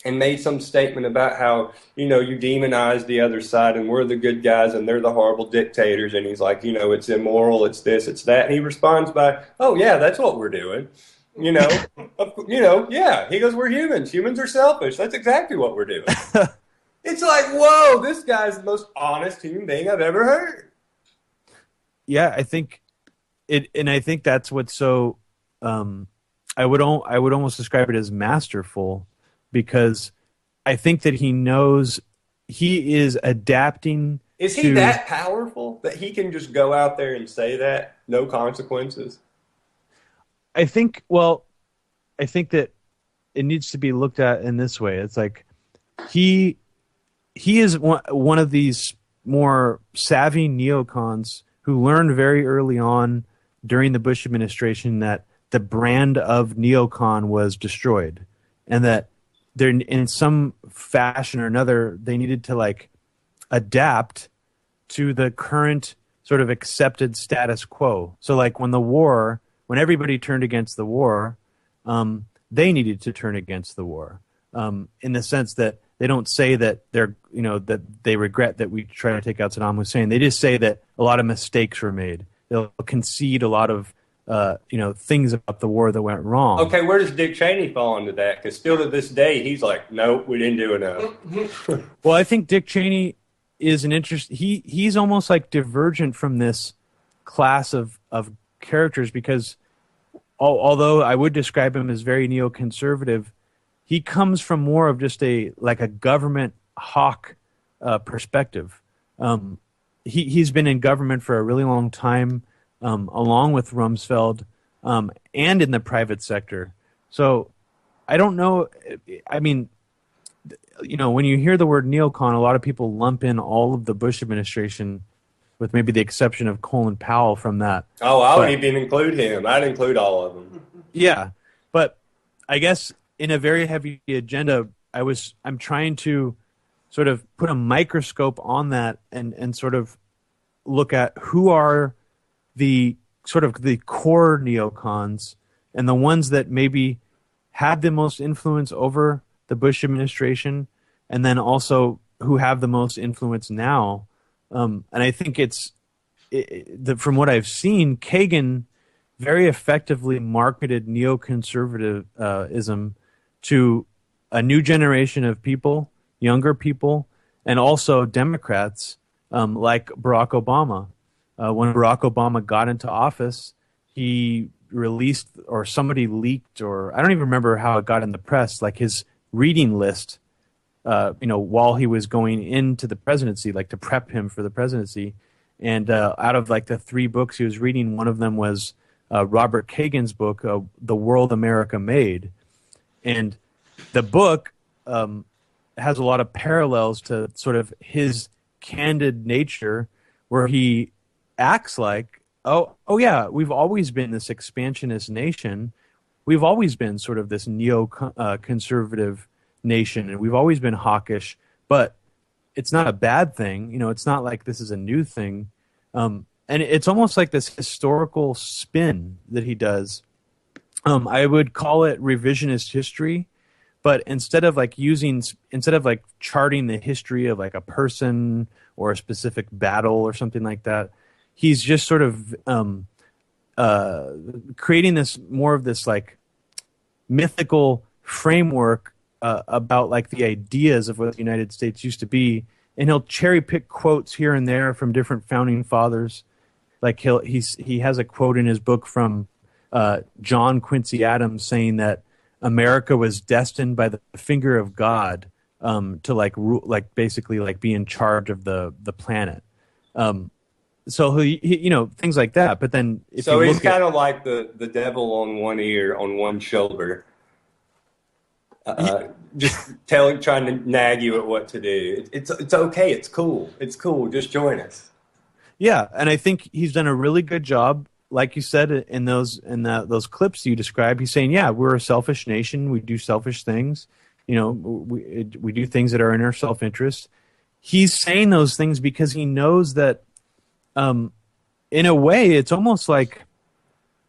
and made some statement about how, you demonize the other side and we're the good guys and they're the horrible dictators. And he's like, it's immoral, it's this, it's that. And he responds by, oh, yeah, that's what we're doing. Yeah. He goes, we're humans. Humans are selfish. That's exactly what we're doing. It's like, whoa, this guy's the most honest human being I've ever heard. Yeah, I think I think that's what's so, I would almost describe it as masterful, because I think that he knows he is adapting. Is he that powerful that he can just go out there and say that, no consequences? I think that it needs to be looked at in this way. It's like he is one of these more savvy neocons who learned very early on during the Bush administration that the brand of neocon was destroyed, and that they're in some fashion or another, they needed to like adapt to the current sort of accepted status quo. So like when everybody turned against the war, they needed to turn against the war, in the sense that they don't say that that they regret that we try to take out Saddam Hussein. They just say that a lot of mistakes were made. They'll concede a lot of things about the war that went wrong. Okay, where does Dick Cheney fall into that? Because still to this day, he's like, nope, we didn't do enough. Well, I think Dick Cheney is an he's almost like divergent from this class of characters, because although I would describe him as very neoconservative, he comes from more of just a government hawk perspective. He's been in government for a really long time, along with Rumsfeld, and in the private sector. So I don't know. I mean, when you hear the word neocon, a lot of people lump in all of the Bush administration, with maybe the exception of Colin Powell from that. Oh, I wouldn't even include him. I'd include all of them. Yeah, but I guess in a very heavy agenda, I'm trying to sort of put a microscope on that and sort of look at who are the sort of the core neocons and the ones that maybe had the most influence over the Bush administration, and then also who have the most influence now. And I think from what I've seen, Kagan very effectively marketed neoconservatism to a new generation of people, younger people, and also Democrats, like Barack Obama. When Barack Obama got into office, he released, or somebody leaked, or I don't even remember how it got in the press, like his reading list, while he was going into the presidency, like to prep him for the presidency. And out of like the 3 books he was reading, one of them was Robert Kagan's book, The World America Made. And the book has a lot of parallels to sort of his candid nature, where he acts like, oh yeah, we've always been this expansionist nation. We've always been sort of this neo-conservative nation, and we've always been hawkish, but it's not a bad thing. It's not like this is a new thing. And it's almost like this historical spin that he does. I would call it revisionist history, but instead of charting the history of like a person or a specific battle or something like that, he's just sort of creating this more of this like mythical framework about like the ideas of what the United States used to be, and he'll cherry pick quotes here and there from different founding fathers. Like he has a quote in his book from John Quincy Adams saying that America was destined by the finger of God to like basically like be in charge of the planet. So he things like that. But then if so you he's kind of like the devil on one ear, on one shoulder, just trying to nag you at what to do. It's okay. It's cool. It's cool. Just join us. Yeah, and I think he's done a really good job, like you said in those clips you described. He's saying, yeah, we're a selfish nation. We do selfish things. We do things that are in our self-interest. He's saying those things because he knows that, in a way, it's almost like,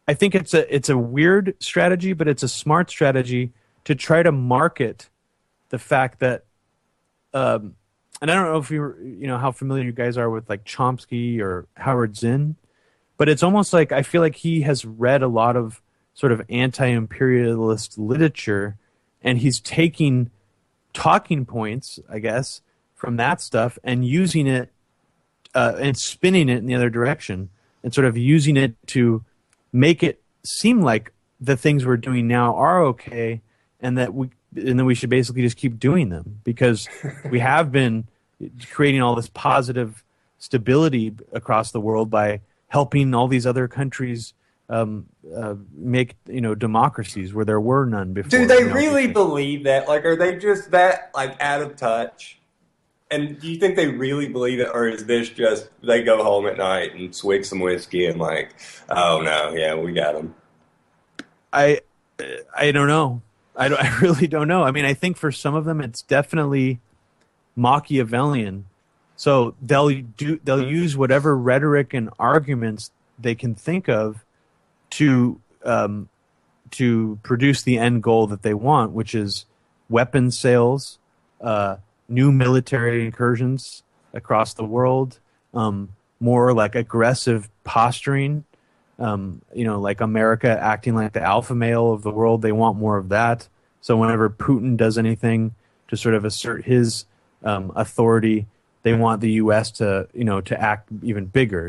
I think it's a weird strategy, but it's a smart strategy to try to market the fact that. And I don't know if how familiar you guys are with like Chomsky or Howard Zinn, but it's almost like I feel like he has read a lot of sort of anti-imperialist literature, and he's taking talking points, I guess, from that stuff and using it and spinning it in the other direction and sort of using it to make it seem like the things we're doing now are okay, and then we should basically just keep doing them because we have been creating all this positive stability across the world by helping all these other countries make democracies where there were none before. Do they really believe that? Like, are they just that like out of touch? And do you think they really believe it, or is this just they go home at night and swig some whiskey and like, oh no, yeah, we got them? I don't know. I really don't know. I mean, I think for some of them, it's definitely Machiavellian. So they'll use whatever rhetoric and arguments they can think of to produce the end goal that they want, which is weapons sales, new military incursions across the world, more like aggressive posturing. Like America acting like the alpha male of the world. They want more of that. So whenever Putin does anything to sort of assert his authority, they want the U.S. to act even bigger.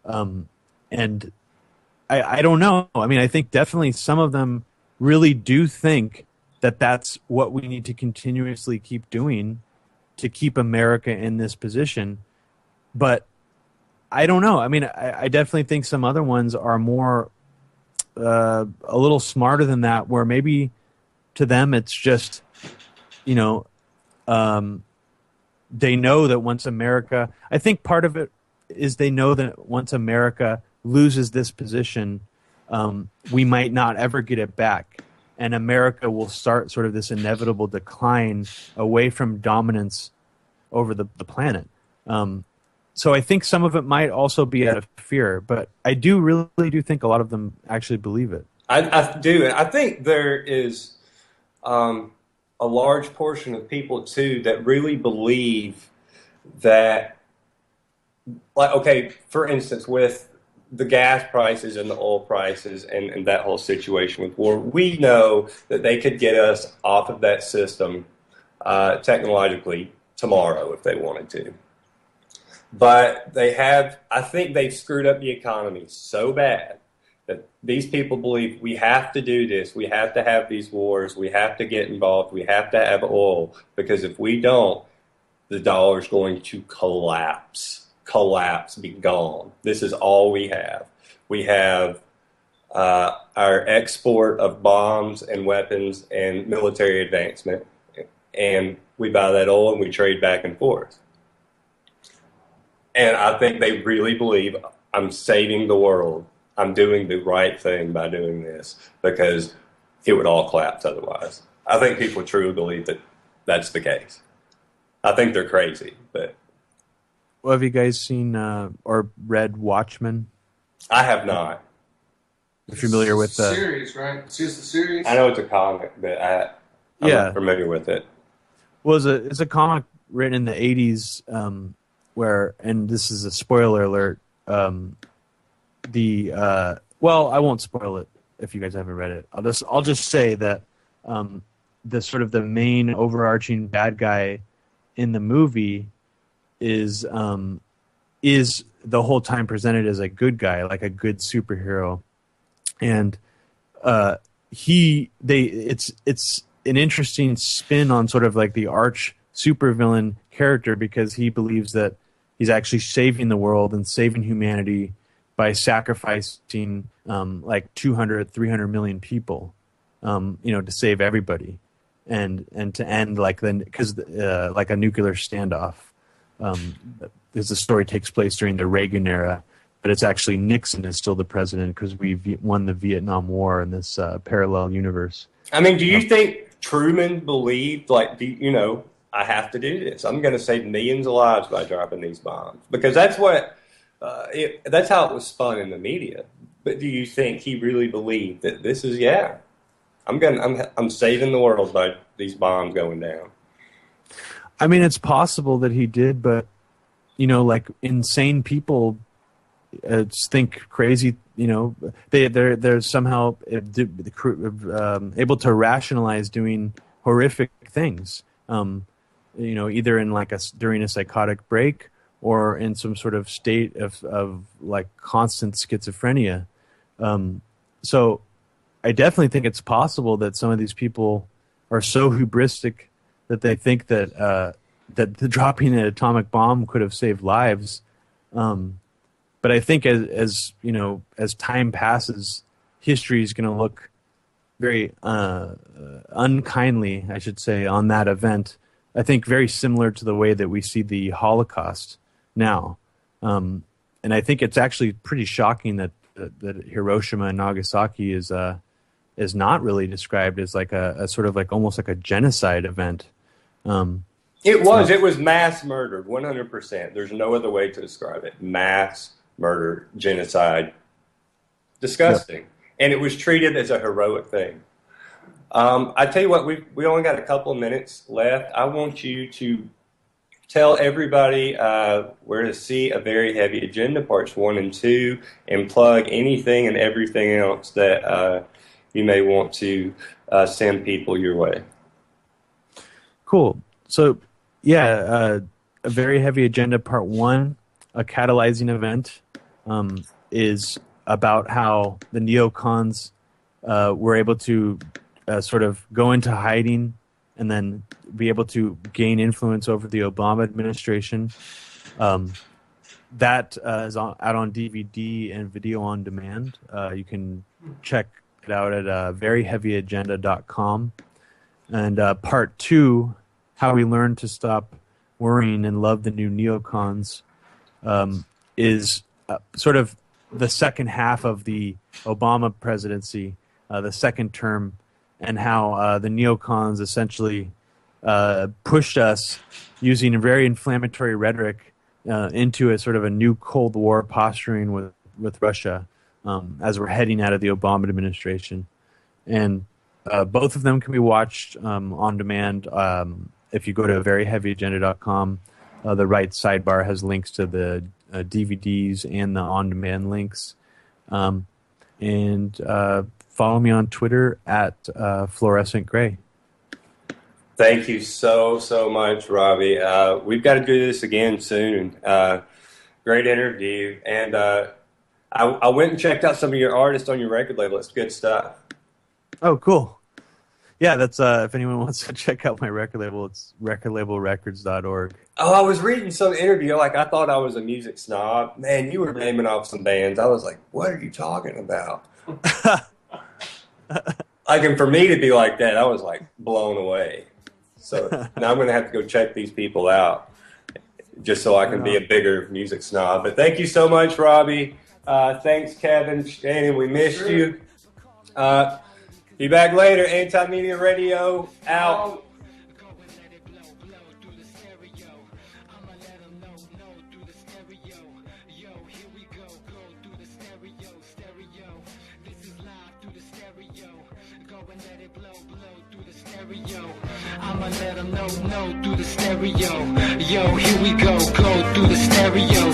And I don't know. I mean, I think definitely some of them really do think that that's what we need to continuously keep doing to keep America in this position. But I don't know. I mean, I definitely think some other ones are more a little smarter than that, where maybe to them it's just, they know that once America, I think part of it is they know that once America loses this position, we might not ever get it back. And America will start sort of this inevitable decline away from dominance over the planet. So I think some of it might also be out of fear, but I really do think a lot of them actually believe it. I do. I think there is a large portion of people, too, that really believe that, like, okay, for instance, with the gas prices and the oil prices and that whole situation with war, we know that they could get us off of that system technologically tomorrow if they wanted to. But I think they've screwed up the economy so bad that these people believe we have to do this, we have to have these wars, we have to get involved, we have to have oil, because if we don't, the dollar's going to collapse, be gone. This is all we have. We have our export of bombs and weapons and military advancement, and we buy that oil and we trade back and forth. And I think they really believe I'm saving the world. I'm doing the right thing by doing this, because it would all collapse otherwise. I think people truly believe that that's the case. I think they're crazy, but... Well, have you guys seen or read Watchmen? I have not. You're familiar with the series, right? It's just the series. I know it's a comic, but I'm not familiar with it. Well, it's a comic written in the 80s where, and this is a spoiler alert, the Well, I won't spoil it if you guys haven't read it. I'll just say that the sort of the main overarching bad guy in the movie is the whole time presented as a good guy, like a good superhero, and it's an interesting spin on sort of like the arch supervillain character, because he believes that he's actually saving the world and saving humanity by sacrificing like 200-300 million people, to save everybody, and to end like like a nuclear standoff. Because the story takes place during the Reagan era, but it's actually Nixon is still the president because we won the Vietnam War in this parallel universe. I mean, do you think Truman believed, like, I have to do this. I'm going to save millions of lives by dropping these bombs? Because that's what that's how it was spun in the media. But do you think he really believed that this is I'm saving the world by these bombs going down? I mean, it's possible that he did, but like insane people think crazy. They're somehow able to rationalize doing horrific things. Either in during a psychotic break or in some sort of state of like constant schizophrenia. So I definitely think it's possible that some of these people are so hubristic that they think that the dropping an atomic bomb could have saved lives. But I think as time passes, history is going to look very unkindly, I should say, on that event. I think very similar to the way that we see the Holocaust now. And I think it's actually pretty shocking that Hiroshima and Nagasaki is not really described as like a sort of like almost like a genocide event. It was mass murder, 100%. There's no other way to describe it. Mass murder, genocide, disgusting. Yeah. And it was treated as a heroic thing. I tell you what, we only got a couple of minutes left. I want you to tell everybody where to see A Very Heavy Agenda, Parts 1 and 2, and plug anything and everything else that you may want to send people your way. Cool. So, A Very Heavy Agenda, Part 1, a catalyzing event, is about how the neocons were able to sort of go into hiding and then be able to gain influence over the Obama administration. That is out on DVD and video on demand. You can check it out at veryheavyagenda.com. And part 2, how we learn to stop worrying and love the new neocons, is sort of the second half of the Obama presidency, the second term, and how the neocons essentially pushed us using a very inflammatory rhetoric into a sort of a new Cold War posturing with Russia as we're heading out of the Obama administration. And both of them can be watched on demand. If you go to veryheavyagenda.com, the right sidebar has links to the DVDs and the on-demand links. And follow me on Twitter at Fluorescent Gray. Thank you so much, Robbie. We've got to do this again soon. Great interview. And I went and checked out some of your artists on your record label. It's good stuff. Oh, cool. Yeah, that's if anyone wants to check out my record label, it's recordlabelrecords.org. Oh, I was reading some interview. I thought I was a music snob. Man, you were naming off some bands. I was like, what are you talking about? And for me to be like that, I was like blown away. So now I'm going to have to go check these people out just so I can be a bigger music snob. But thank you so much, Robbie. Thanks, Kevin. Shannon, we missed you. Be back later. Anti-Media Radio out. I'ma let them know through the stereo. Yo, here we go through the stereo.